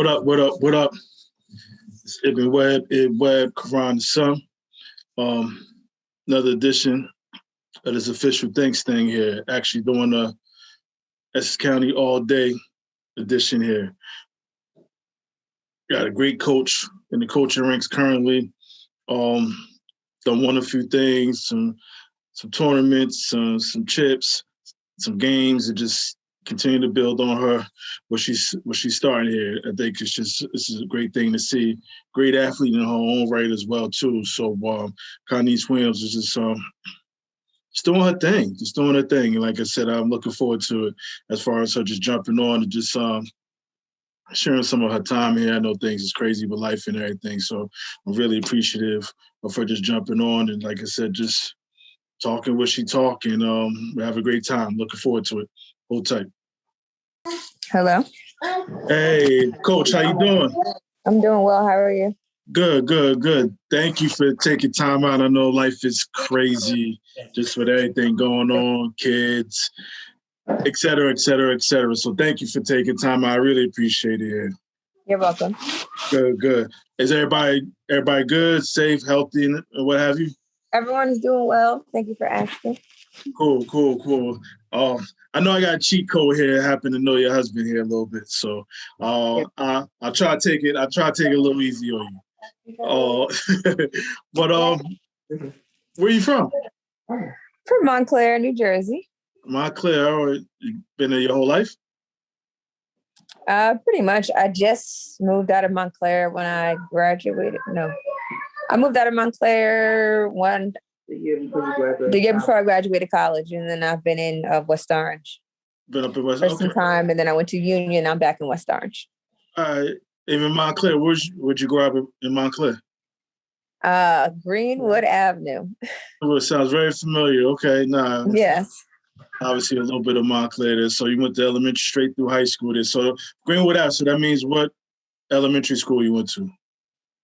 What up? What up? What up? It's Ibn Webb, Quran the Sun. Another edition of this official Thanks thing here. Actually doing a Essex County all day edition here. Got a great coach in the coaching ranks currently. Done won a few things, some tournaments, some chips, some games, and just continue to build on her what she's starting here. I think this is a great thing to see. Great athlete in her own right as well too. So Caneice Williams is just doing her thing, And like I said, I'm looking forward to it as far as her just jumping on and just sharing some of her time here. I know things is crazy with life and everything, so I'm really appreciative of her just jumping on and, like I said, just talking what she talk, and we have a great time. Looking forward to it. Hold tight. Hello. Hey, Coach, how you doing? I'm doing well. How are you? Good. Thank you for taking time out. I know life is crazy, just with everything going on, kids, et cetera. So thank you for taking time out. I really appreciate it. You're welcome. Good. Is everybody good, safe, healthy, and what have you? Everyone's doing well. Thank you for asking. Cool. I know I got a cheat code here. I happen to know your husband here a little bit, so I'll try to take it. I'll try to take it a little easy on you. But where are you from? From Montclair, New Jersey. Montclair. You been there your whole life? Pretty much. I just moved out of Montclair when I graduated. No, I moved out of Montclair the year before I graduated college, and then I've been in West Orange. Been up in West for some time, and then I went to Union. I'm back in West Orange. All right. In Montclair, where'd you grow up in Montclair? Greenwood Avenue. Oh, it sounds very familiar. Okay, nah. Yes. Obviously, a little bit of Montclair there. So you went to elementary straight through high school there. So Greenwood Avenue. So that means what elementary school you went to?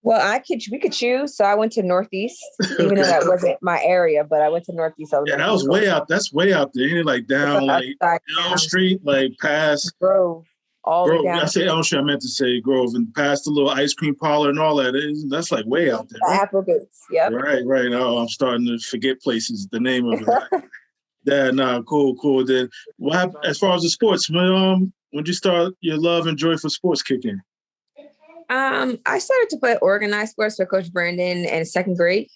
Well, we could choose. So I went to Northeast, even though that wasn't my area, but I went to Northeast. Yeah, that was way out. That's way out there. Ain't it like down like Elm Street, like past Grove, all the way down. I say Elm Street. I meant to say Grove, and past the little ice cream parlor and all that. That's like way out there. Right? Applegates. Yep. Right. Oh, I'm starting to forget places. The name of it. Yeah, cool. Then, as far as the sports, when you start your love and joy for sports kick in? I started to play organized sports for Coach Brandon in second grade.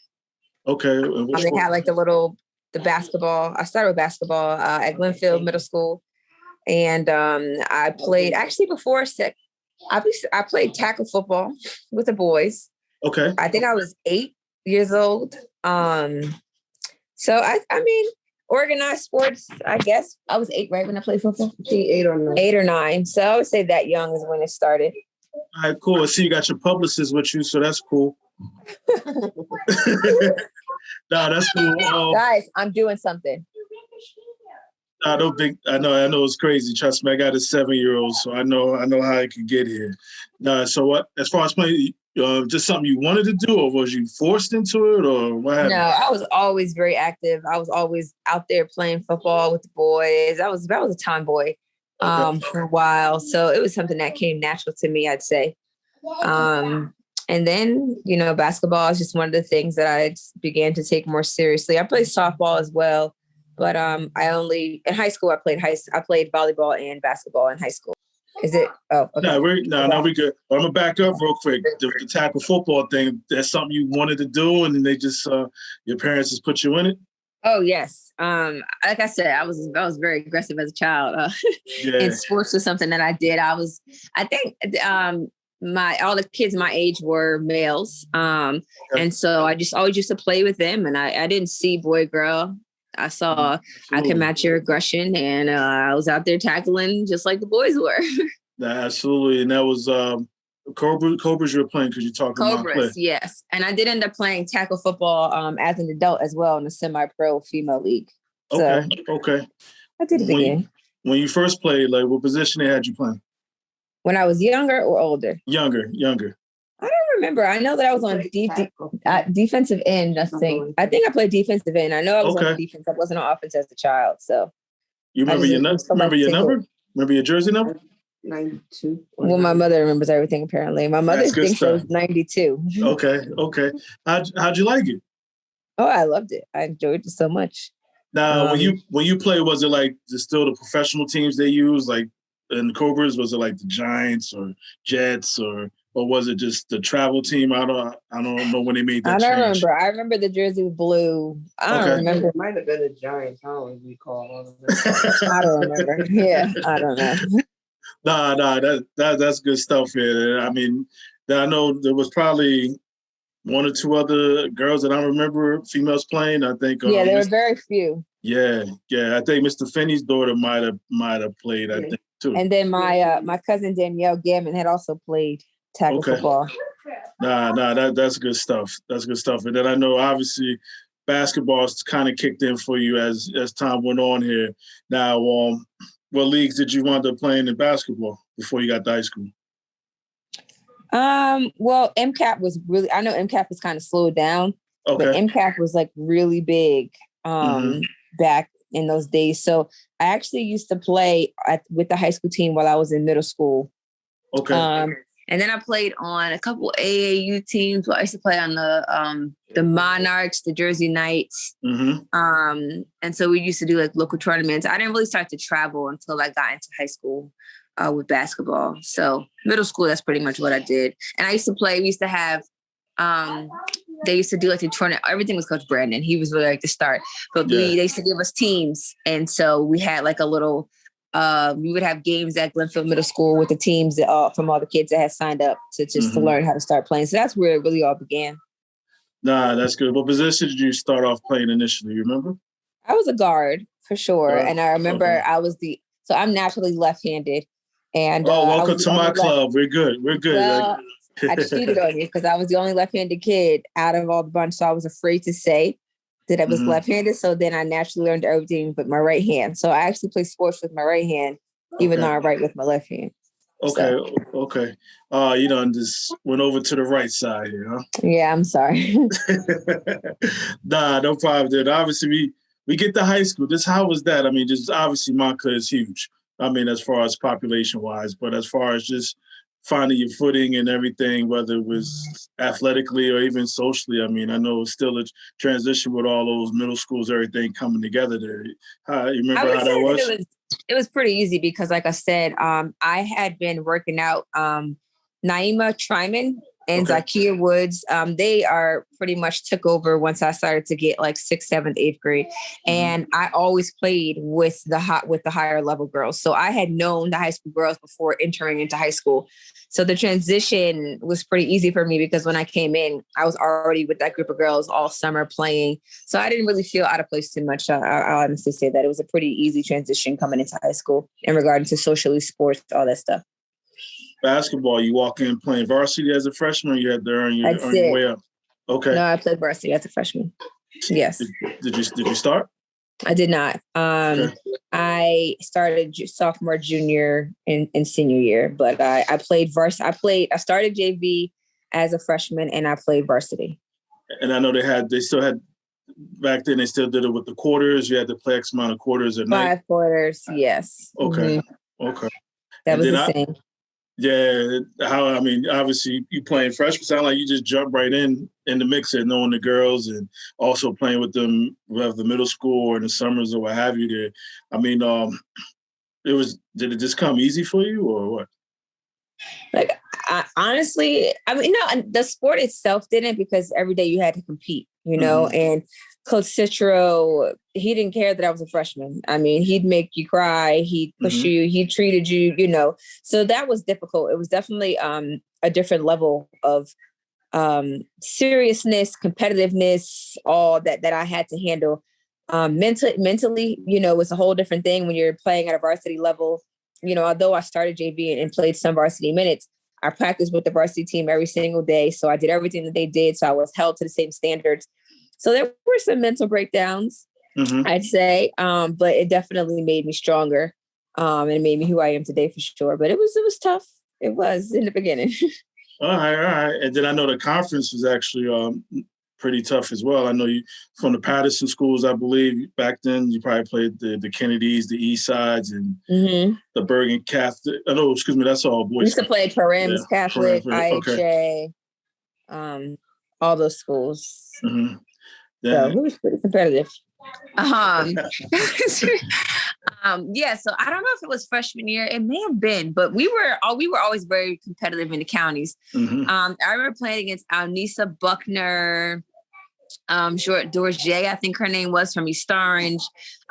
Okay. They had like the basketball. I started with basketball at Glenfield Middle School. And I played before I played tackle football with the boys. Okay. I think I was 8 years old. So I mean, organized sports, I guess. I was 8, right, when I played football? 8 or 9. 8 or 9. So I would say that young is when it started. All right, cool. I see you got your publicist with you, so that's cool. That's cool. Guys, I'm doing something. I know it's crazy. Trust me, I got a 7-year-old, so I know how it could get here. So what? As far as playing, just something you wanted to do, or was you forced into it, or what happened? No, I was always very active. I was always out there playing football with the boys. I was a tomboy. For a while. So it was something that came natural to me, I'd say. And then, basketball is just one of the things that I began to take more seriously. I played softball as well, but in high school, I played volleyball and basketball in high school. Is it? Oh, okay. No, we're good. But I'm gonna back up real quick. The tackle football thing, that's something you wanted to do, and then they just, your parents just put you in it? Oh, yes. Like I said, I was very aggressive as a child. And sports was something that I did. I think all the kids my age were males. And so I just always used to play with them, and I didn't see boy, girl. I saw I could match your aggression, and I was out there tackling just like the boys were. Absolutely. And that was Cobras you were playing because you talked about Cobras, yes. And I did end up playing tackle football as an adult as well in the semi-pro female league. Okay. I did it again. When you first played, like what position they had you playing? When I was younger or older? Younger. I don't remember. I know that I was on defensive end. I think I played defensive end. I know I was on defense. I wasn't on offense as a child. So you remember your number? Remember your jersey number? 92. Well, my mother remembers everything, apparently. My mother thinks it was 92. Okay. How'd you like it? Oh, I loved it. I enjoyed it so much. Now, when you play, was it like still the professional teams they use, like in the Cobras? Was it like the Giants or Jets, or was it just the travel team? I don't know when they made that change. Remember. I remember the jersey was blue. I don't remember. It might have been the Giants. I don't recall. I don't remember. Yeah, I don't know. Nah, that's good stuff here. I mean, I know there was probably one or two other girls that I remember females playing. I think. Yeah, there were very few. Yeah. I think Mr. Finney's daughter might have played. I think too. And then my cousin Danielle Gammon had also played tackle football. That's good stuff. That's good stuff. And then I know obviously basketball's kind of kicked in for you as time went on here. Now, what leagues did you wind up playing in basketball before you got to high school? Well, MCAP was really, I know MCAP was kind of slowed down, but MCAP was like really big back in those days. So I actually used to play with the high school team while I was in middle school. Okay. And then I played on a couple AAU teams. Well, I used to play on the Monarchs, the Jersey Knights. And so we used to do like local tournaments. I didn't really start to travel until I got into high school with basketball. So middle school, that's pretty much what I did. And I used to play, we used to have, they used to do like the tournament. Everything was Coach Brandon. He was really like the start. But they used to give us teams. And so we had like a little, we would have games at Glenfield Middle School with the teams that, from all the kids that had signed up to just to learn how to start playing. So that's where it really all began. Nah, that's good. What position did you start off playing initially? You remember? I was a guard for sure. And I remember so I'm naturally left-handed. And welcome to my club. We're good. Well, I cheated on you because I was the only left-handed kid out of all the bunch. So I was afraid to say that I was left-handed. So then I naturally learned everything but my right hand. So I actually play sports with my right hand, even though I write with my left hand. Okay. You done just went over to the right side here, huh? Yeah, I'm sorry. Nah, no problem, dude. Obviously, we get to high school. How was that? I mean, just obviously Montclair is huge. I mean, as far as population-wise, but as far as just finding your footing and everything, whether it was athletically or even socially. I mean, I know it's still a transition with all those middle schools, everything coming together there. You remember how that was? It was pretty easy because, like I said, I had been working out Naima Tryman and Zakia Woods. They are pretty much took over once I started to get like 6th, 7th, 8th grade. And I always played with the higher level girls. So I had known the high school girls before entering into high school. So the transition was pretty easy for me because when I came in, I was already with that group of girls all summer playing. So I didn't really feel out of place too much. I'll honestly say that it was a pretty easy transition coming into high school in regard to socially, sports, all that stuff. Basketball, you walk in playing varsity as a freshman, you had to earn your way up. Okay. No, I played varsity as a freshman. Yes. Did you start? I did not. I started sophomore, junior, and senior year, but I played varsity. I started JV as a freshman, and I played varsity. And I know they still had back then. They still did it with the quarters. You had to play X amount of quarters at night. 5 quarters, yes. Okay, okay. That was the same. Yeah, obviously you playing freshman, sound like you just jump right in the mix and knowing the girls and also playing with them with the middle school or in the summers or what have you there. I mean, did it just come easy for you or what? Like, honestly, the sport itself didn't, because every day you had to compete, and Coach Citro, he didn't care that I was a freshman. I mean, he'd make you cry. He'd push you. He treated you, So that was difficult. It was definitely a different level of seriousness, competitiveness, all that I had to handle. Mentally, it's a whole different thing when you're playing at a varsity level. Although I started JV and played some varsity minutes, I practiced with the varsity team every single day. So I did everything that they did. So I was held to the same standards. So there were some mental breakdowns, I'd say, but it definitely made me stronger, and it made me who I am today for sure. But it was tough. It was in the beginning. All right. And then I know the conference was actually pretty tough as well. I know you from the Patterson schools, I believe. Back then, you probably played the Kennedys, the East Sides, and the Bergen Catholic. Oh, no, excuse me, that's all boys. We used to play Perims, Catholic, Okay. IHA, all those schools. Mm-hmm. So it was pretty competitive. Yeah, so I don't know if it was freshman year. It may have been, but we were always very competitive in the counties. Mm-hmm. I remember playing against Alnisa Buckner, Dorje, I think her name was, from East Orange.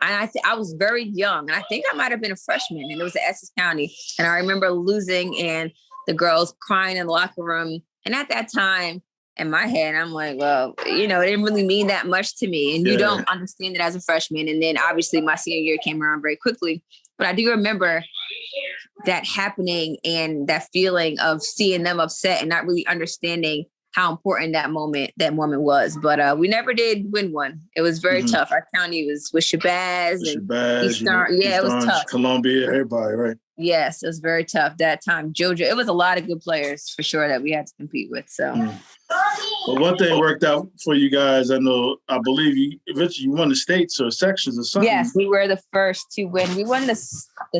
And I was very young, and I think I might have been a freshman, and it was at Essex County. And I remember losing and the girls crying in the locker room. And at that time, in my head, I'm like, well, it didn't really mean that much to me. And you don't understand it as a freshman. And then obviously my senior year came around very quickly. But I do remember that happening and that feeling of seeing them upset and not really understanding how important that moment was. But we never did win one. It was very tough. Our county was with Shabazz and Eastern. Yeah, it was tough. Columbia, everybody, right? Yes, it was very tough that time. Georgia, it was a lot of good players for sure that we had to compete with. So, Well, one thing worked out for you guys. I believe you eventually you won the states or sections or something. Yes, we were the first to win. We won the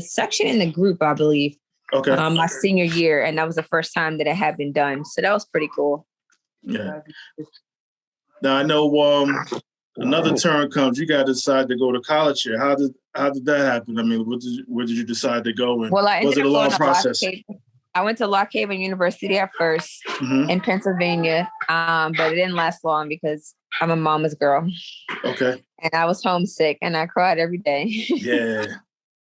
section in the group, I believe. Okay. My senior year, and that was the first time that it had been done. So that was pretty cool. Yeah. Now I know another turn comes. You got to decide to go to college here. How did that happen? I mean, where did you decide to go? And well, was it a long process? I went to Lock Haven University at first in Pennsylvania, but it didn't last long because I'm a mama's girl. Okay. And I was homesick, and I cried every day. Yeah.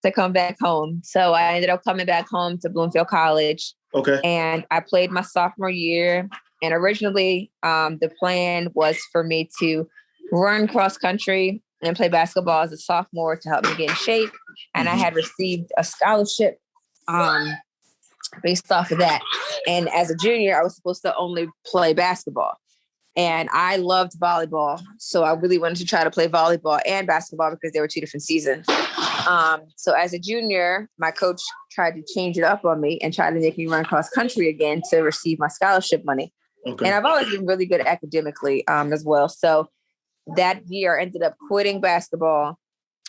To come back home. So I ended up coming back home to Bloomfield College. Okay. And I played my sophomore year. And originally, the plan was for me to run cross country and play basketball as a sophomore to help me get in shape. And I had received a scholarship based off of that. And as a junior, I was supposed to only play basketball. And I loved volleyball. So I really wanted to try to play volleyball and basketball because they were two different seasons. So as a junior, my coach tried to change it up on me and tried to make me run cross country again to receive my scholarship money. Okay. And I've always been really good academically as well. So that year I ended up quitting basketball,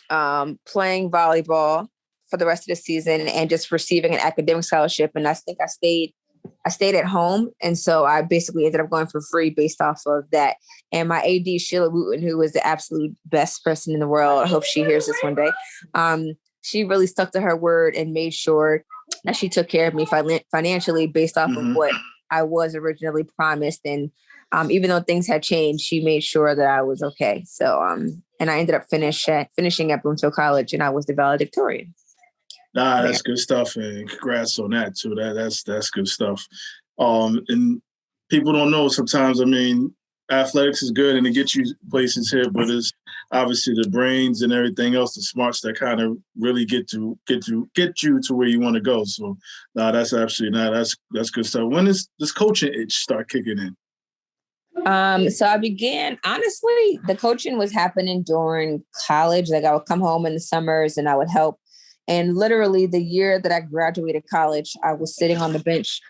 playing volleyball for the rest of the season and just receiving an academic scholarship. And I think I stayed at home. And so I basically ended up going for free based off of that. And my AD, Sheila Wooten, who was the absolute best person in the world, I hope she hears this one day. She really stuck to her word and made sure that she took care of me financially based off of what I was originally promised. And even though things had changed, she made sure that I was okay. So, and I ended up finishing at Bloomfield College, and I was the valedictorian. Nah, that's good stuff, and congrats on that too. That's good stuff. And people don't know sometimes. I mean, athletics is good and it gets you places here, but it's obviously the brains and everything else, the smarts that kind of really get you to where you want to go. So, that's good stuff. When does this coaching itch start kicking in? So I began, honestly, the coaching was happening during college. Like I would come home in the summers and I would help. And literally the year that I graduated college, I was sitting on the bench.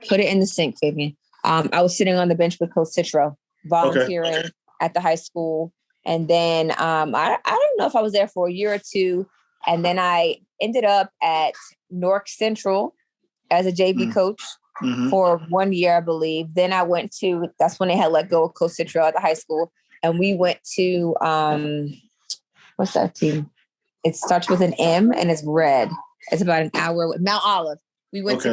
Put it in the sink, Fabian. I was sitting on the bench with Coach Citro, volunteering at the high school. And then I don't know if I was there for a year or two. And then I ended up at Newark Central as a JV coach for 1 year, I believe. Then I went to, that's when they had let go of Coach Citro at the high school. And we went to, what's that team? It starts with an M and it's red. It's about an hour with Mount Olive. We went to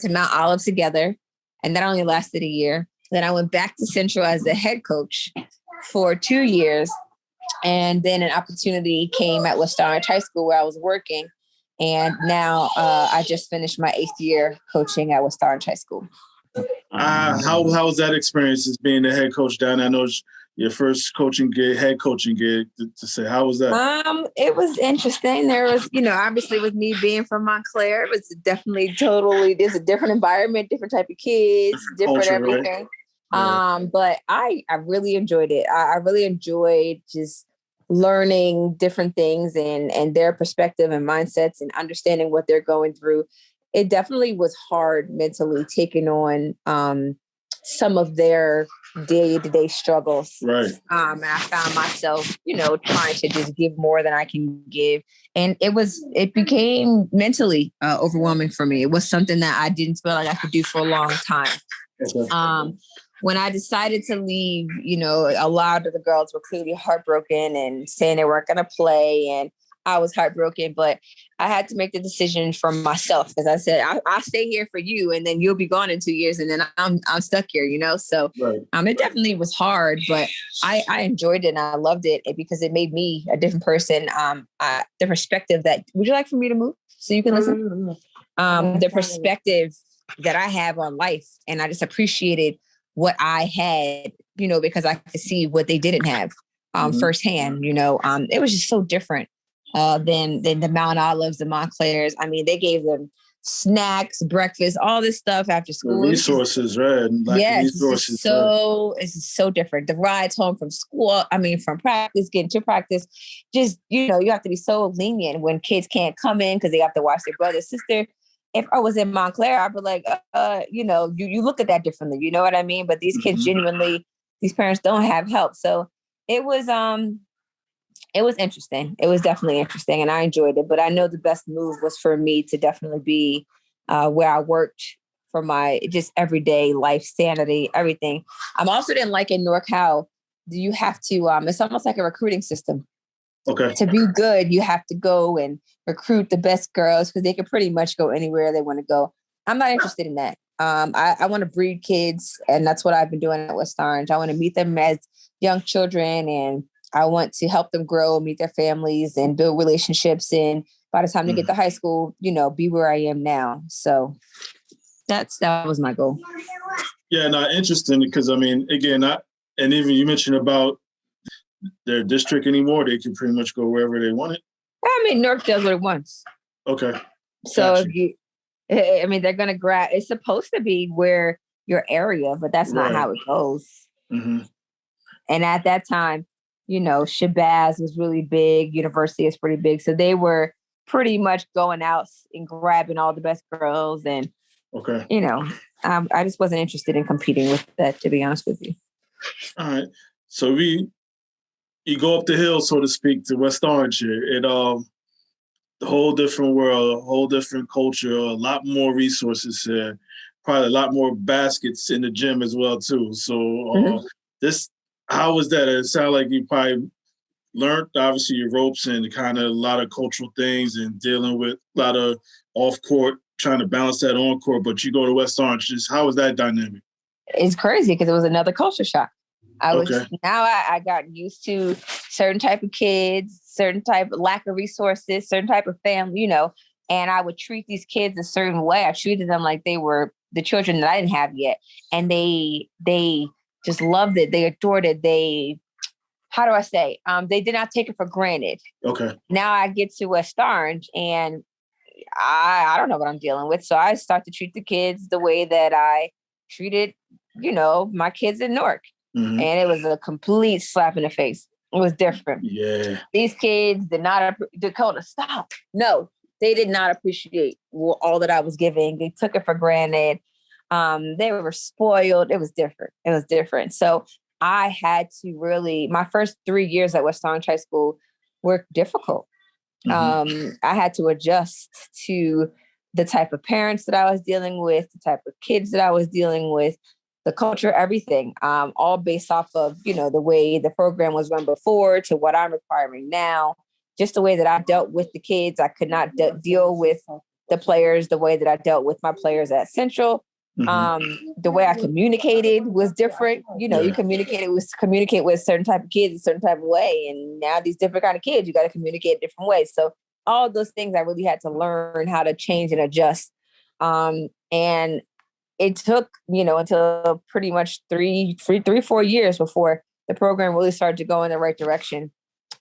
Mount Olive together, and that only lasted a year. Then I went back to Central as the head coach for 2 years. And then an opportunity came at West Orange High School where I was working. And now I just finished my 8th year coaching at West Orange High School. How was that experience as being the head coach down there? I know your first head coaching gig to say, how was that? It was interesting. There was, obviously with me being from Montclair, it was definitely there's a different environment, different type of kids, different culture, everything. Right? But I really enjoyed it. I really enjoyed just learning different things and their perspective and mindsets and understanding what they're going through. It definitely was hard mentally taking on some of their day-to-day struggles. Right. And I found myself, trying to just give more than I can give. And it became mentally overwhelming for me. It was something that I didn't feel like I could do for a long time. Okay. When I decided to leave, a lot of the girls were clearly heartbroken and saying they weren't going to play. And I was heartbroken, but I had to make the decision for myself. As I said, I'll stay here for you, and then you'll be gone in 2 years, and then I'm stuck here, So right. It definitely was hard, but I enjoyed it and I loved it because it made me a different person. The perspective that, would you like for me to move so you can listen? The perspective that I have on life, and I just appreciated what I had, because I could see what they didn't have firsthand. It was just so different than the Mount Olives, the Montclairs. I mean, they gave them snacks, breakfast, all this stuff after school. The resources, right? Yes, resources. It's so different. The rides home from school, from practice, getting to practice, just, you have to be so lenient when kids can't come in because they have to watch their brother, sister. If I was in Montclair, I'd be like, you look at that differently. You know what I mean? But these kids genuinely, these parents don't have help. So it was interesting. It was definitely interesting, and I enjoyed it. But I know the best move was for me to definitely be where I worked for my just everyday life, sanity, everything. I'm also didn't like in Newark how you have to. It's almost like a recruiting system. Okay. To be good, you have to go and recruit the best girls because they can pretty much go anywhere they want to go. I'm not interested in that. I want to breed kids, and that's what I've been doing at West Orange. I want to meet them as young children, and I want to help them grow, meet their families, and build relationships. And by the time they get to high school, be where I am now. So that was my goal. Yeah, interesting because again, and even you mentioned about their district anymore, they can pretty much go wherever they want it. Newark does what it wants. Okay. So they're going to grab, it's supposed to be where your area, but that's not how it goes. Mm-hmm. And at that time, Shabazz was really big. University is pretty big. So they were pretty much going out and grabbing all the best girls. And, I just wasn't interested in competing with that, to be honest with you. All right. So you go up the hill, so to speak, to West Orange here. It a whole different world, a whole different culture, a lot more resources here, probably a lot more baskets in the gym as well too. So how was that? It sounded like you probably learned obviously your ropes and kind of a lot of cultural things and dealing with a lot of off court, trying to balance that on court. But you go to West Orange. How was that dynamic? It's crazy because it was another culture shock. I got used to certain type of kids, certain type of lack of resources, certain type of family, and I would treat these kids a certain way. I treated them like they were the children that I didn't have yet. And they just loved it. They adored it. They did not take it for granted. Okay. Now I get to West Orange and I don't know what I'm dealing with. So I start to treat the kids the way that I treated, my kids in Newark. Mm-hmm. And it was a complete slap in the face. It was different. Yeah. These kids did not, Dakota, stop. No, they did not appreciate all that I was giving. They took it for granted. They were spoiled. It was different. So I had to really, my first 3 years at West Orange High School were difficult. Mm-hmm. I had to adjust to the type of parents that I was dealing with, the type of kids that I was dealing with, the culture, everything, all based off of, the way the program was run before to what I'm requiring now, just the way that I dealt with the kids. I could not deal with the players the way that I dealt with my players at Central. Mm-hmm. The way I communicated was different. You communicate with a certain type of kids a certain type of way. And now these different kind of kids, you got to communicate different ways. So all those things I really had to learn how to change and adjust. And it took, until pretty much 4 years before the program really started to go in the right direction.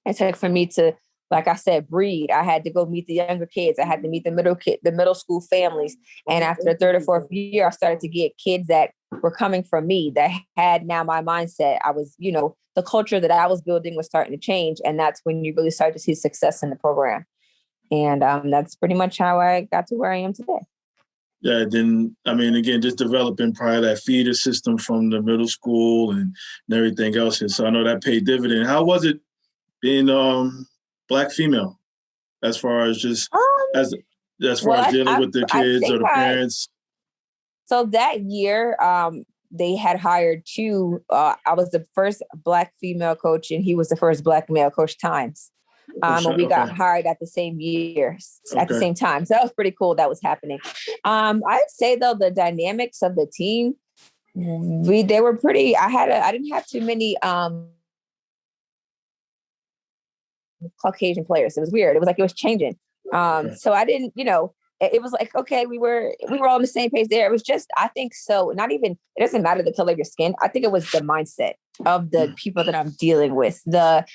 It took for me to, like I said, breed. I had to go meet the younger kids. I had to meet the middle school families. And after the third or fourth year, I started to get kids that were coming from me that had now my mindset. I was, the culture that I was building was starting to change. And that's when you really start to see success in the program. And that's pretty much how I got to where I am today. Yeah, then, I mean, again, just developing probably that feeder system from the middle school and everything else. And so I know that paid dividend. How was it being Black female as far as just Um, as far as dealing with the kids or the parents? So that year, they had hired two. I was the first Black female coach, and he was the first Black male coach times. And we got hired at the same year, at the same time. So that was pretty cool. That was happening. I'd say though, the dynamics of the team, they were pretty. I didn't have too many Caucasian players. It was weird. It was like it was changing. So I didn't, it was like, okay, we were all on the same page there. It was just, I think so. Not even, it doesn't matter the color of your skin. I think it was the mindset of the people that I'm dealing with. The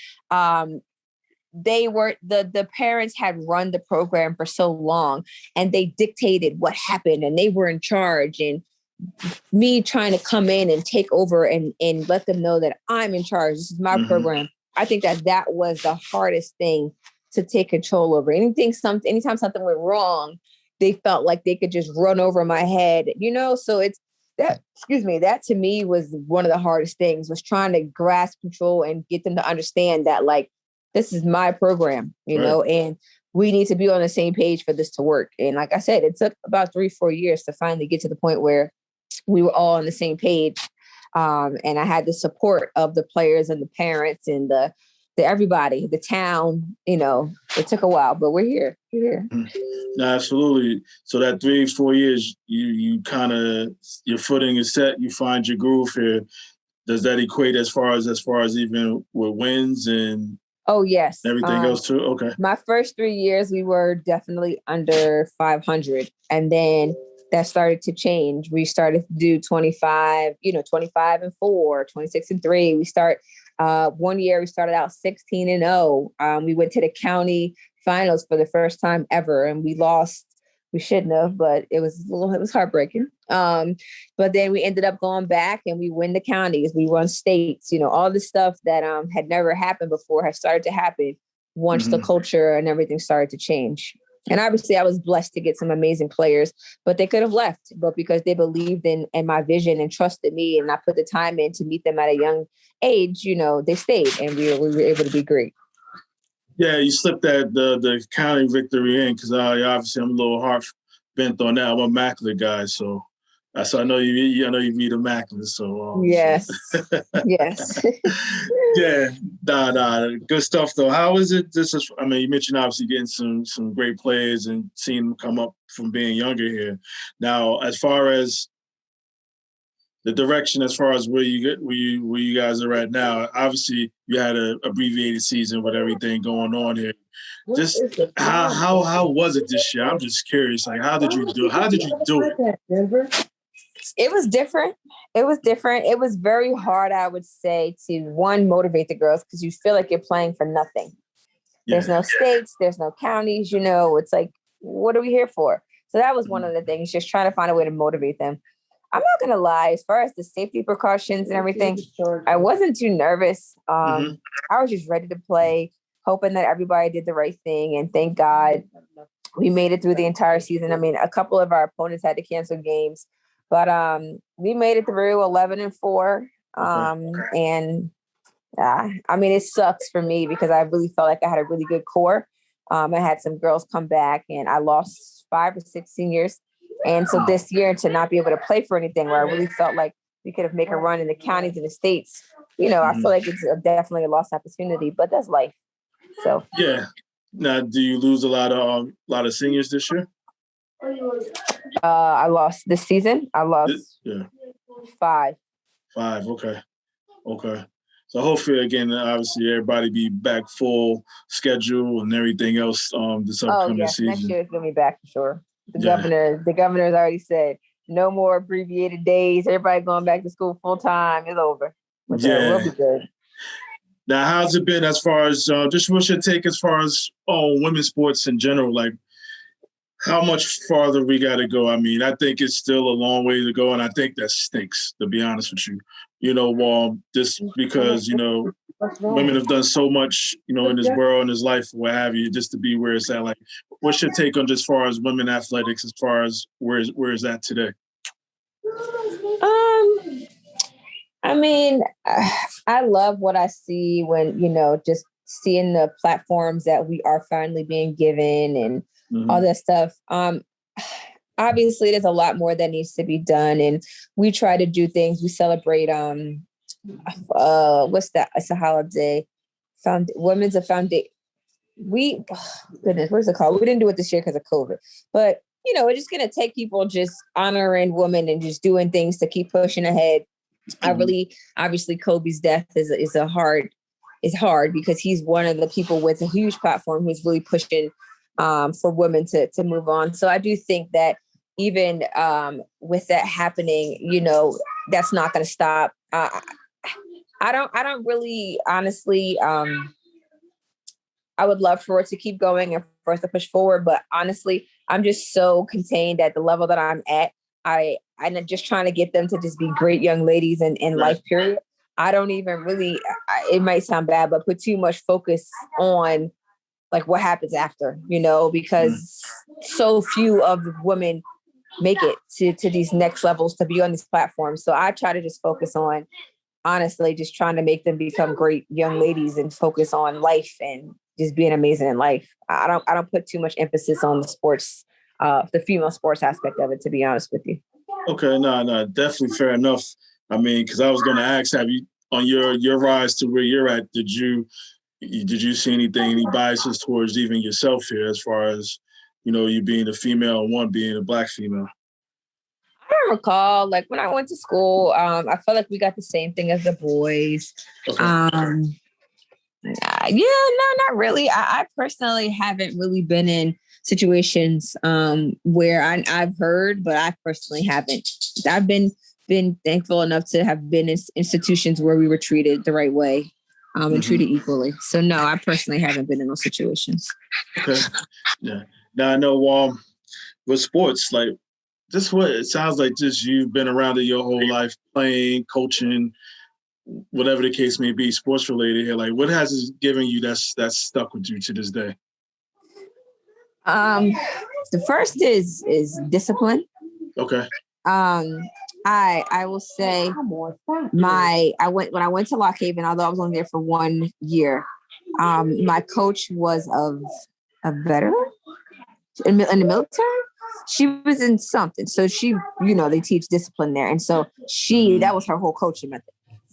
parents had run the program for so long, and they dictated what happened, and they were in charge, and me trying to come in and take over and let them know that I'm in charge. This is my program. I think that was the hardest thing to take control over. Anytime something went wrong, they felt like they could just run over my head, so it's that, that to me was one of the hardest things, was trying to grasp control and get them to understand that, like, this is my program, and we need to be on the same page for this to work. And like I said, it took about 3-4 years to finally get to the point where we were all on the same page. And I had the support of the players and the parents and the everybody, the town, it took a while, but we're here. No, absolutely. So that 3-4 years, you kind of, your footing is set, you find your groove here. Does that equate as far as even with wins and oh yes, everything else too? Okay. My first 3 years, we were definitely under 500. And then that started to change. We started to do 25 and 4, 26 and 3. We start, one year we started out 16-0. We went to the county finals for the first time ever, and we lost. We shouldn't have, but it was heartbreaking. But then we ended up going back, and we win the counties. We won states, all the stuff that had never happened before has started to happen once the culture and everything started to change. And obviously I was blessed to get some amazing players, but they could have left. But because they believed in my vision and trusted me, and I put the time in to meet them at a young age, they stayed, and we were able to be great. Yeah, you slipped that the county victory in, because obviously I'm a little heart bent on that. I'm a immaculate guy, so I know you meet immaculate. So yes, yes. Yeah, good stuff though. How is it? You mentioned obviously getting some great players and seeing them come up from being younger here. Now, as far as the direction, as far as where you guys are at now, obviously you had an abbreviated season with everything going on here. Just how was it this year? I'm just curious. Like, how did you do it? It was different. It was very hard, I would say, to motivate the girls, because you feel like you're playing for nothing. Yeah. There's no states, there's no counties, it's like, what are we here for? So that was one of the things, just trying to find a way to motivate them. I'm not going to lie, as far as the safety precautions and everything, I wasn't too nervous. I was just ready to play, hoping that everybody did the right thing. And thank God we made it through the entire season. I mean, a couple of our opponents had to cancel games, but we made it through 11-4. And it sucks for me, because I really felt like I had a really good core. I had some girls come back, and I lost 5 or 6 seniors. And so this year, to not be able to play for anything, where I really felt like we could have made a run in the counties and the states, I feel like it's definitely a lost opportunity, but that's life. So yeah. Now, do you lose a lot of seniors this year? I lost this season. I lost 5. 5. Okay. So hopefully, again, obviously, everybody be back full schedule and everything else this upcoming season. Next year is gonna be back for sure. The governor's already said no more abbreviated days. Everybody going back to school full time. It's over. Which will be good. Now, how's it been as far as just what's your take as far as women's sports in general? Like, how much farther we got to go? I mean, I think it's still a long way to go, and I think that stinks, to be honest with you. Just because women have done so much, in this world, in this life, what have you, just to be where it's at. Like, what's your take on just as far as women athletics, as far as where is that today? I mean, I love what I see when, just seeing the platforms that we are finally being given and all that stuff. Obviously, there's a lot more that needs to be done. And we try to do things. We celebrate, what's that? It's a holiday. Women's a foundation. Goodness, what's it called? We didn't do it this year because of COVID. But, it's just going to take people just honoring women and just doing things to keep pushing ahead. Obviously Kobe's death is hard because he's one of the people with a huge platform who's really pushing for women to move on. So I do think that even with that happening, that's not going to stop. I don't really, honestly, I would love for it to keep going and for us to push forward. But honestly, I'm just so contained at the level that I'm at. I'm just trying to get them to just be great young ladies in life, period. I don't even really, it might sound bad, but put too much focus on like what happens after, because so few of the women make it to these next levels to be on these platforms. So I try to just focus on, honestly, just trying to make them become great young ladies and focus on life and just being amazing in life. I don't put too much emphasis on the sports, the female sports aspect of it, to be honest with you. Okay, no, definitely fair enough. I mean, because I was going to ask, have you, on your rise to where you're at, did you see any biases towards even yourself here, as far as, you being a female and one being a Black female? I don't recall. Like when I went to school, I felt like we got the same thing as the boys. Okay. Not really. I personally haven't really been in situations where I've heard, but I personally haven't. I've been thankful enough to have been in institutions where we were treated the right way and treated equally. So no, I personally haven't been in those situations. Okay. Yeah. Now I know with sports, like just what it sounds like, just you've been around it your whole life, playing, coaching, whatever the case may be, sports related here. Like, what has it given you that's stuck with you to this day? The first is discipline. Okay. I will say when I went to Lock Haven, although I was only there for 1 year, my coach was a veteran in the military. She was in something. So she, they teach discipline there. And so that was her whole coaching method.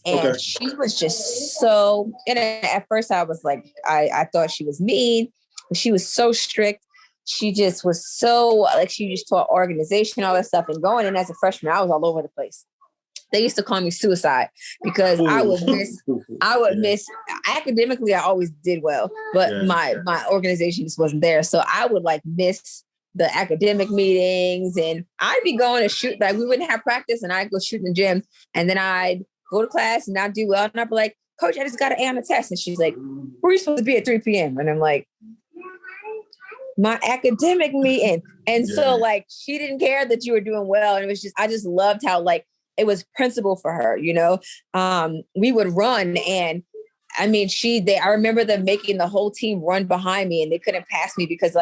And she was just so, and at first I was like, I thought she was mean, but she was so strict. She just was so, like, she just taught organization, all that stuff. And going in as a freshman, I was all over the place. They used to call me suicide because I would miss academically. I always did well, but my organization just wasn't there. So I would miss the academic meetings, and I'd be going to shoot. Like, we wouldn't have practice, and I'd go shoot in the gym, and then I'd go to class and I'd do well. And I'd be like, Coach, I just got an A on the test. And she's like, where are you supposed to be at 3 p.m.? And I'm like, my academic meeting. And so she didn't care that you were doing well. And it was just, I just loved how it was principle for her, we would run, and I mean, I remember them making the whole team run behind me, and they couldn't pass me because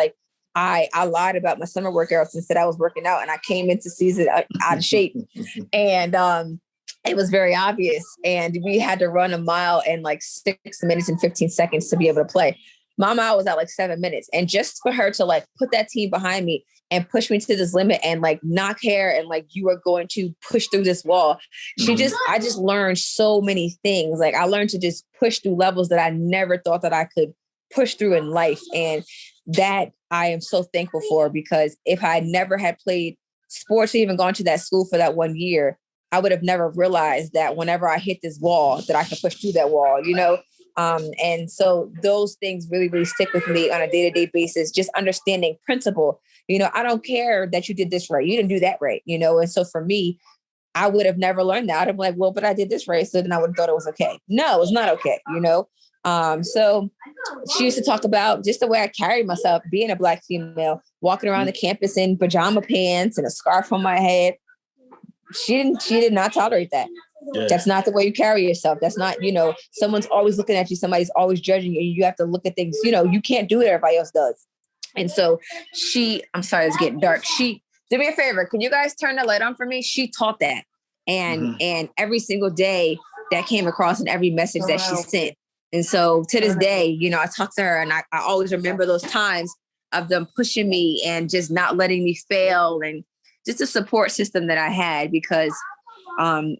I lied about my summer workouts and said I was working out, and I came into season out of shape. And it was very obvious. And we had to run a mile in 6 minutes and 15 seconds to be able to play. My mile was at 7 minutes. And just for her to put that team behind me and push me to this limit and not care and you are going to push through this wall. I just learned so many things. I learned to just push through levels that I never thought that I could push through in life. And that I am so thankful for, because if I never had played sports or even gone to that school for that 1 year, I would have never realized that whenever I hit this wall, that I could push through that wall, and so those things really, really stick with me on a day-to-day basis, just understanding principle. I don't care that you did this right. You didn't do that right, and so for me, I would have never learned that. I'd have been like, well, but I did this right. So then I would have thought it was okay. No, it's not okay, So she used to talk about just the way I carried myself, being a Black female, walking around the campus in pajama pants and a scarf on my head. she did not tolerate that. Yeah. That's not the way you carry yourself. That's not, someone's always looking at you. Somebody's always judging you. You have to look at things, you can't do what everybody else does. And so I'm sorry, it's getting dark. She did me a favor. Can you guys turn the light on for me? She taught that. And every single day that came across in every message that she sent. And so to this day, I talk to her and I always remember those times of them pushing me and just not letting me fail, and just a support system that I had, because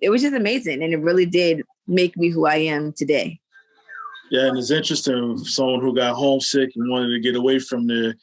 it was just amazing. And it really did make me who I am today. Yeah, and it's interesting, someone who got homesick and wanted to get away from there,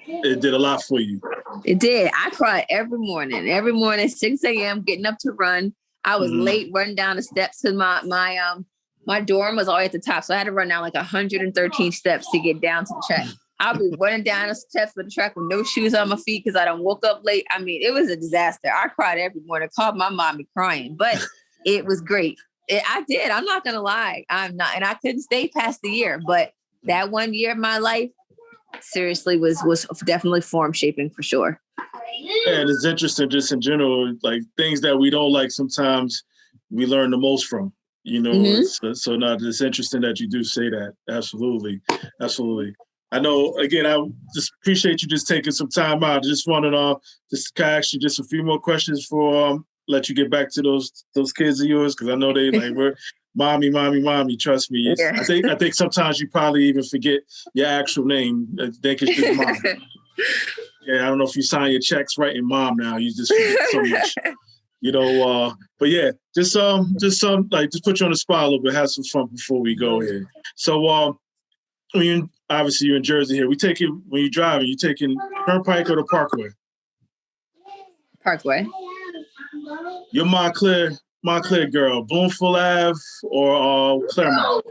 it did a lot for you. It did. I cried every morning, 6 a.m., getting up to run. I was late running down the steps to my dorm was always at the top. So I had to run down like 113 steps to get down to the track. I'll be running down the steps for the track with no shoes on my feet because I don't woke up late. I mean, it was a disaster. I cried every morning, called my mommy crying, but it was great. I did. I'm not going to lie. I'm not. And I couldn't stay past the year, but that 1 year of my life seriously was definitely form shaping for sure. And it's interesting just in general, like things that we don't like, sometimes we learn the most from, so now it's interesting that you do say that. Absolutely. Absolutely. I know, again, I just appreciate you just taking some time out. I just wanted to just ask you just a few more questions for let you get back to those kids of yours, because I know they like, we're mommy. Trust me. Yeah. I think sometimes you probably even forget your actual name. I think it's just mom. Yeah, I don't know if you sign your checks writing mom now. You just forget so much. But yeah, just put you on the spot a little bit, have some fun before we go here. So obviously you're in Jersey here. When you're driving, you taking Turnpike or the Parkway? Parkway. You're Montclair girl, Bloomfield Ave or Claremont?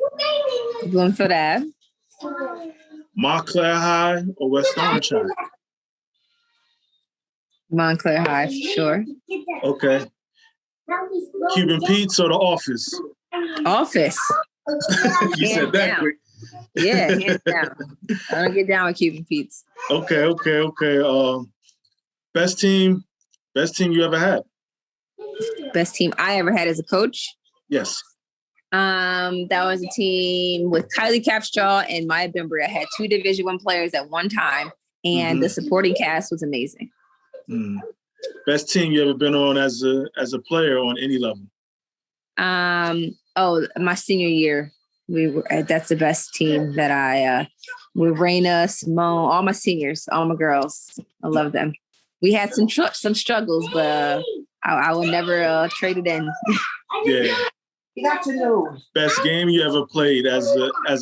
Bloomfield Ave. Montclair High or West Orange High? Montclair High, for sure. Okay. Cuban Pete's or the Office? Office. You said that quick. Yeah, hands down. I don't get down with Cuban Pete's. Okay. Best team you ever had? Best team I ever had as a coach? Yes. That was a team with Kylie Capstraw and Maya Bembry. I had 2 Division I players at one time, and the supporting cast was amazing. Best team you ever been on as a player on any level? My senior year. That's the best team that I with Raina, Simone, all my seniors, all my girls. I love them. We had some struggles, but I will never trade it in. Yeah. You got to know. Best game you ever played as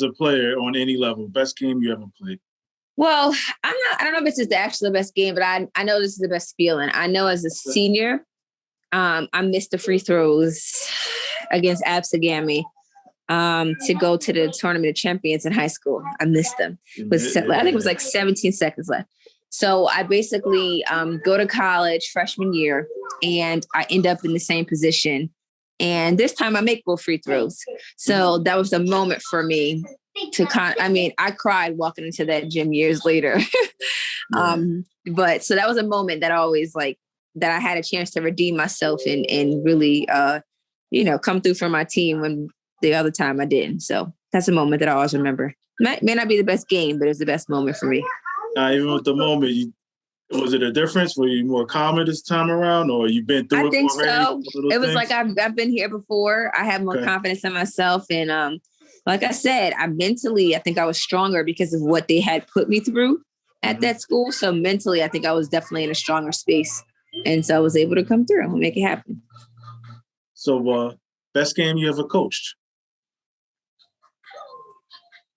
a player on any level. Best game you ever played. Well, I don't know if it's just actually the best game, but I know this is the best feeling. I know as a senior, I missed the free throws against Absegami to go to the Tournament of Champions in high school. I missed them. I think it was like 17 seconds left. So I basically go to college freshman year, and I end up in the same position. And this time I make both free throws. So that was the moment for me to I cried walking into that gym years later. But so that was a moment that I always that I had a chance to redeem myself and really, come through for my team when the other time I didn't. So that's a moment that I always remember. May not be the best game, but it was the best moment for me. Even with the moment, was it a difference? Were you more calm this time around, or you've been through it already? I think so. It was like I've been here before. I have more confidence in myself. And like I said, I think I was stronger because of what they had put me through at that school. So mentally, I think I was definitely in a stronger space. And so I was able to come through and make it happen. So best game you ever coached?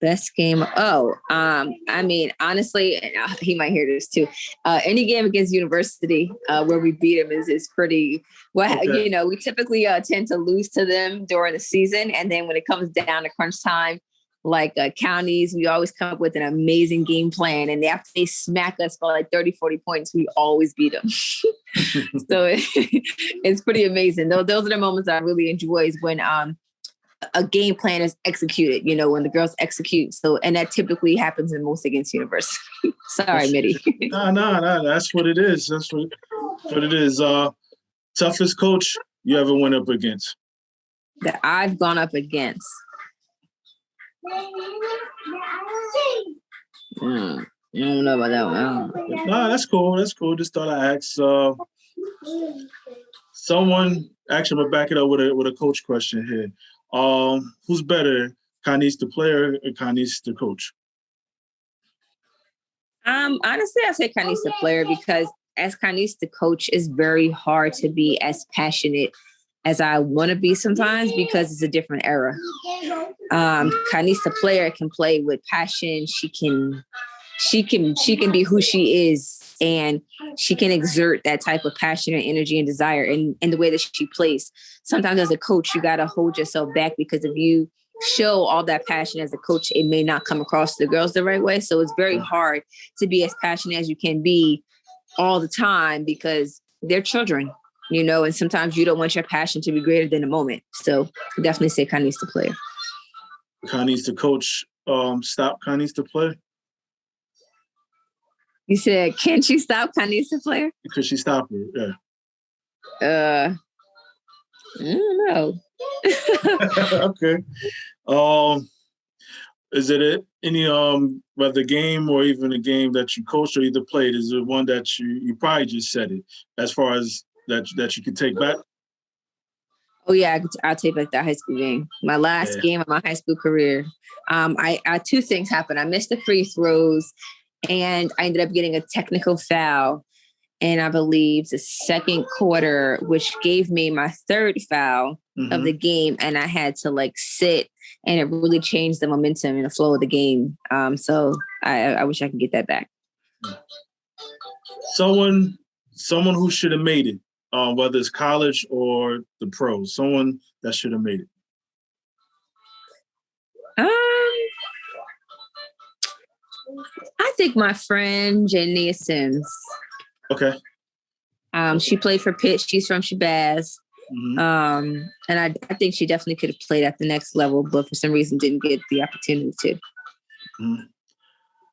Best game. Honestly, he might hear this too. Any game against University where we beat them is pretty well. Okay. We typically tend to lose to them during the season, and then when it comes down to crunch time, like Caneice, we always come up with an amazing game plan, and after they smack us by like 30, 40 points, we always beat them. So it's pretty amazing. Those are the moments I really enjoy, is when a game plan is executed, when the girls execute. So, and that typically happens in most against University. Sorry, Mitty. No. That's what it is. That's what it is. Toughest coach you ever went up against? That I've gone up against. I don't know about that one. Nah, that's cool. That's cool. Just thought I'd ask. Someone actually, I'm gonna back it up with a coach question here. Who's better, Caneice the player or Caneice the coach? Honestly, I say Caneice the player because as Caneice the coach, it's very hard to be as passionate as I want to be sometimes because it's a different era. Caneice the player can play with passion. She can be who she is, and she can exert that type of passion and energy and desire in the way that she plays. Sometimes as a coach, you got to hold yourself back because if you show all that passion as a coach, it may not come across to the girls the right way. So it's very hard to be as passionate as you can be all the time because they're children, and sometimes you don't want your passion to be greater than the moment. So definitely say Caneice the player. Caneice the coach stop Caneice the player? You said, can't you stop Caneice the player? Because she stopped her, yeah. I don't know. Okay. Is it any whether game or even a game that you coached or either played? Is it one that you probably just said it as far as that you can take back? Oh yeah, I'll take back that high school game. My last game of my high school career. I two things happened. I missed the free throws, and I ended up getting a technical foul. And I believe the second quarter, which gave me my third foul of the game. And I had to sit, and it really changed the momentum and the flow of the game. So I wish I could get that back. Someone who should have made it, whether it's college or the pros, someone that should have made it. I think my friend Caneice Sims. Okay. She played for Pitt. She's from Shabazz. And I think she definitely could have played at the next level, but for some reason didn't get the opportunity to.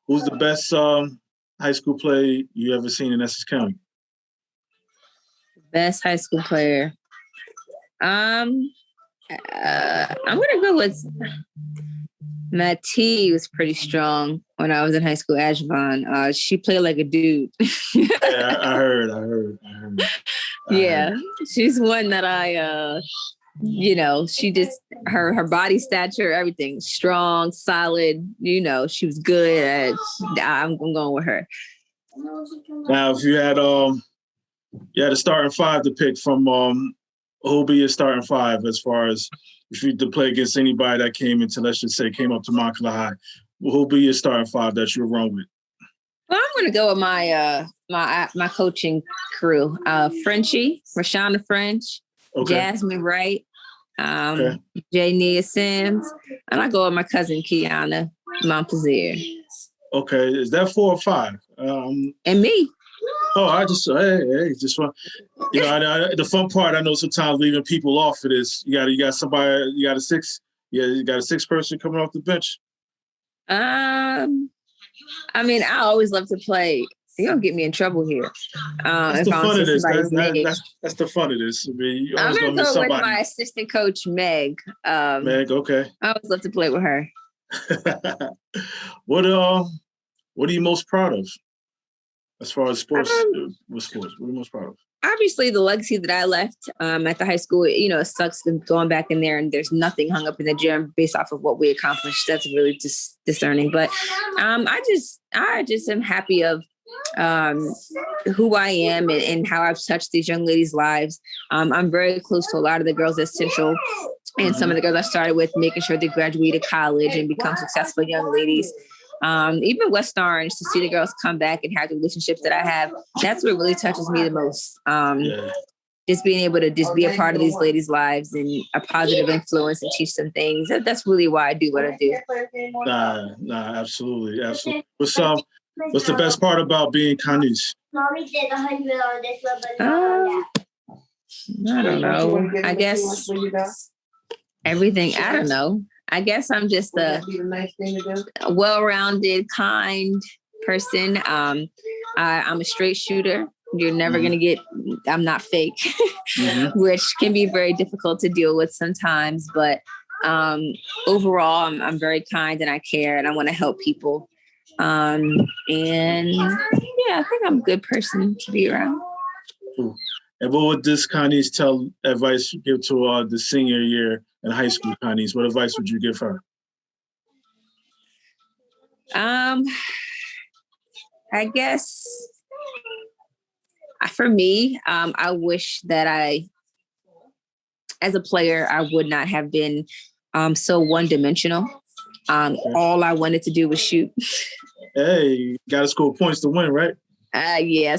Who's the best high school player you ever seen in Essex County? Best high school player. I'm gonna go with Matt T. Was pretty strong when I was in high school. Ashvon. She played like a dude. Yeah, I heard. Yeah, she's one that she just her body stature, everything strong, solid. She was good. I'm going with her. Now, if you had a starting five to pick from, who'll be your starting five as far as if you to play against anybody that came up to Montclair High, who'll be your starting five that you'll run with? Well, I'm going to go with my coaching crew. Frenchie, Rashonda French, Jasmine Wright, Caneice Sims, and I go with my cousin Kiana Montplaisir. Okay, is that 4 or 5? And me. Oh, I just just want the fun part. I know sometimes leaving people off of this. You got somebody. You got a 6. Yeah, you got a 6 person coming off the bench. I mean, I always love to play. You don't get me in trouble here. That's the fun of this. That's the fun of this. I mean, I'm going to go with my assistant coach, Meg. Meg, okay. I always love to play with her. What are you most proud of as far as sports? With sports, what are you most proud of? Obviously, the legacy that I left at the high school, it sucks going back in there and there's nothing hung up in the gym based off of what we accomplished. That's really just discerning. But I just am happy of who I am and how I've touched these young ladies' lives. I'm very close to a lot of the girls at Central and some of the girls I started with, making sure they graduated college and become successful young ladies. Even West Orange, to see the girls come back and have the relationships that I have, that's what really touches me the most. Just being able to just be a part of these ladies' lives and a positive influence and teach them things. That's really why I do what I do. Nah, absolutely. What's the best part about being Caneice? Mommy did 100 on this one, but I don't know. I guess everything. I don't know. I guess I'm just a well-rounded, kind person. I'm a straight shooter. You're never going to get, I'm not fake, which can be very difficult to deal with sometimes. But overall, I'm very kind and I care and I want to help people. And yeah, I think I'm a good person to be around. Cool. And what would this Caneice advice you give to the senior year in high school, Caneice? What advice would you give her? I guess for me, I wish that as a player, I would not have been so one-dimensional. All I wanted to do was shoot. Hey, you got to score points to win, right? Yeah.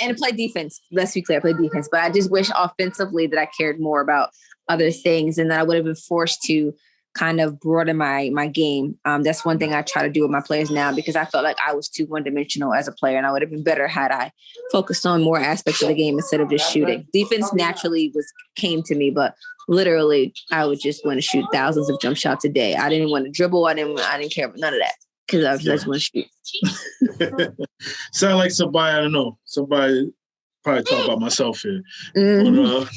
And play defense. Let's be clear, I play defense. But I just wish offensively that I cared more about other things and that I would have been forced to kind of broaden my game. That's one thing I try to do with my players now because I felt like I was too one-dimensional as a player and I would have been better had I focused on more aspects of the game instead of just shooting. Defense naturally came to me, but literally I would just want to shoot thousands of jump shots a day. I didn't want to dribble. I didn't care about none of that because I just want to shoot. Sound like somebody, I don't know, somebody probably talk about myself here. But,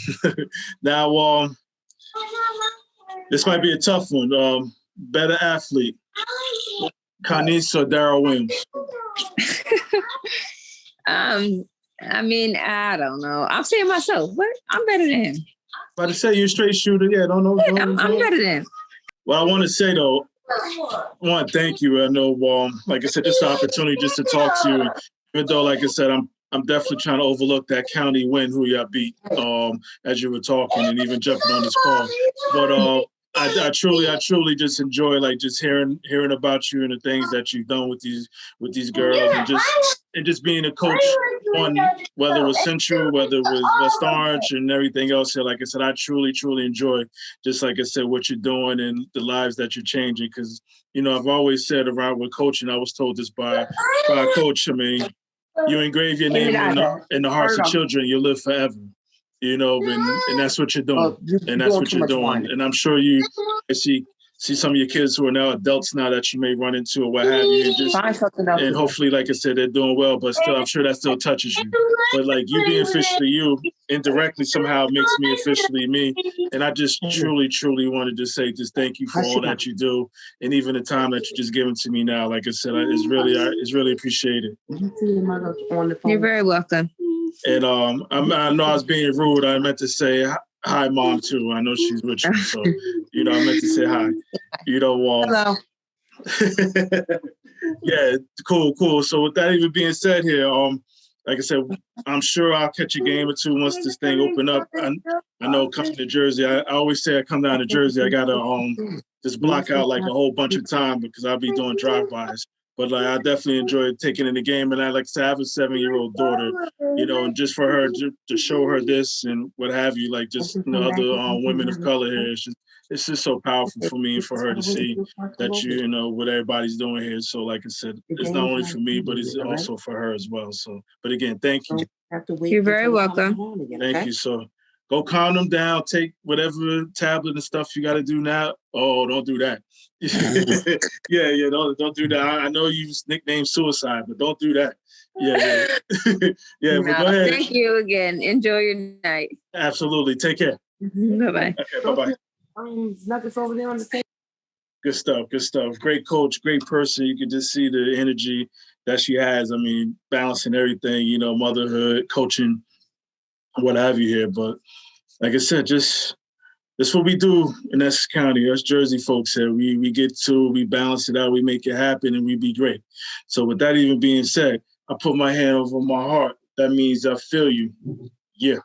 now, this might be a tough one. Better athlete, Caneice or Darryl Williams? I mean, I don't know. I'm saying myself, but I'm better than him. About to say you're a straight shooter. Yeah, don't know. Yeah, I'm better than him. Well, I want to say though, I want to thank you. I know, like I said, just the opportunity just to talk to you. Even though, like I said, I'm definitely trying to overlook that county win who y'all beat as you were talking and even jumping on this call. But I truly just enjoy like just hearing about you and the things that you've done with these girls and just being a coach on whether it was Central, whether it was West Orange and everything else here. Like I said, I truly enjoy just like I said what you're doing and the lives that you're changing. Because I've always said around with coaching, I was told this by a coach. I mean, you engrave your name in the hearts of children, you'll live forever. And that's what you're doing. And that's what you're doing. And I'm sure you see some of your kids who are now adults now that you may run into or what have you. And hopefully, like I said, they're doing well, but still, I'm sure that still touches you. But like you being officially you indirectly somehow makes me officially me. And I just truly wanted to say just thank you for all that you do. And even the time that you're just giving to me now, like I said, it's really appreciated. You're very welcome. And I know I was being rude. I meant to say hi, Mom, too. I know she's with you. So, I meant to say hi. Hello. Yeah, cool. So with that even being said here, like I said, I'm sure I'll catch a game or two once this thing open up. I know coming to Jersey, I always say I come down to Jersey, I got to just block out like a whole bunch of time because I'll be doing drive-bys. But like, I definitely enjoy taking in the game. And I like to have a 7-year-old daughter, and just for her to show her this and what have you, like just other women of color here. It's just so powerful for me and for her to see that what everybody's doing here. So like I said, it's not only for me, but it's also for her as well. So, but again, thank you. You're very welcome. Thank you. So go calm them down. Take whatever tablet and stuff you got to do now. Oh, don't do that. Yeah, don't do that. I know you nicknamed suicide, but don't do that. Yeah. Yeah, no, but go ahead. Thank you again. Enjoy your night. Absolutely. Take care. Bye-bye. Okay, bye-bye. Nothing's over there on the table. Good stuff. Great coach, great person. You can just see the energy that she has. I mean, balancing everything, motherhood, coaching, what have you here. But like I said, just that's what we do in Essex County. Us Jersey folks here. We we balance it out, we make it happen, and we be great. So with that even being said, I put my hand over my heart. That means I feel you. Yeah.